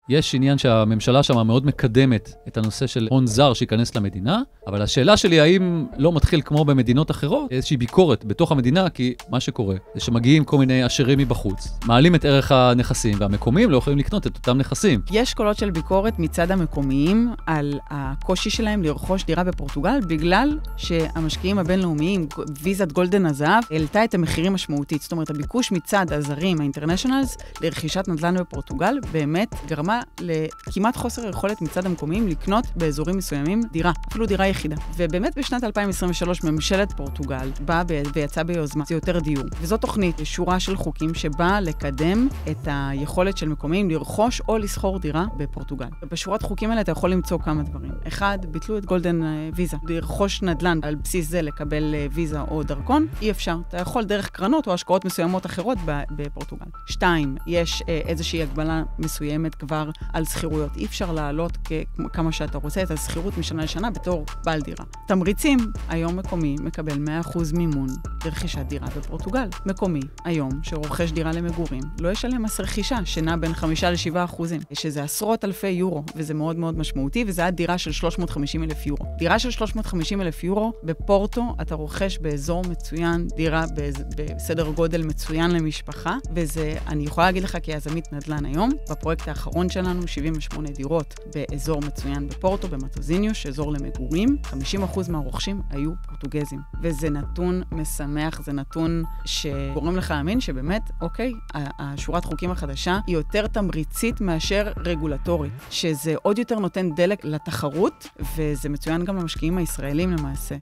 יש עניין שהממשלה שם מאוד מקדמת את הנושא של הון זר שיכנס למדינה, אבל השאלה שלי האם לא מתחיל כמו במדינות אחרות, איזושהי ביקורת בתוך המדינה, כי מה שקורה זה שמגיעים כל מיני עשירים מבחוץ, מעלים את ערך הנכסים, והמקומיים לא יכולים לקנות את אותם נכסים. יש קולות של ביקורת מצד המקומיים על הקושי שלהם לרכוש דירה בפורטוגל, בגלל שהמשקיעים הבינלאומיים, ויזת גולדן הזהב, העלתה את המחירים משמעותית. זאת אומרת, הביקוש מצד הזרים, האינטרנשיונלס, לרכישת נדל"ן בפורטוגל, באמת גרמה לכמעט חוסר יכולת מצד המקומיים לקנות באזורים מסוימים דירה, אפילו דירה יחידה. ובאמת בשנת 2023 ממשלת פורטוגל באה ויצאה ביוזמה, זה יותר דיור. וזו תוכנית, שורה של חוקים שבאה לקדם את היכולת של מקומיים לרכוש או לסחור דירה בפורטוגל. בשורת חוקים האלה אתה יכול למצוא כמה דברים. אחד, ביטלו את גולדן ויזה. לרכוש נדל"ן על בסיס זה לקבל ויזה או דרכון, אי אפשר. אתה יכול דרך קרנות או השקעות מסוימות אחרות בפורטוגל. 2, יש איזושהי הגבלה מסוימת כבר על שכירויות. אי אפשר לעלות כמה שאתה רוצה את השכירות משנה לשנה בתור בעל דירה. תמריצים, היום מקומי מקבל 100% מימון לרכישת דירה בפורטוגל. מקומי, היום, שרוכש דירה למגורים, לא ישלם מס רכישה, שנע בין 5-7%, שזה עשרות אלפי יורו, וזה מאוד מאוד משמעותי, וזה עד דירה של 350,000 יורו. דירה של 350,000 יורו, בפורטו אתה רוכש באזור מצוין, דירה בסדר גודל מצוין למשפחה, וזה, אני יכולה להגיד לך כיזמית נדל"ן היום, בפרויקט האחרון שלנו, 78 דירות באזור מצוין בפורטו, במטוזיניוש, אזור למגורים, 50% מהרוכשים היו פורטוגזים. וזה נתון משמח, זה נתון שגורם לך להאמין שבאמת, אוקיי, השורת חוקים החדשה היא יותר תמריצית מאשר רגולטורית, שזה עוד יותר נותן דלק לתחרות, וזה מצוין גם למשקיעים הישראלים למעשה.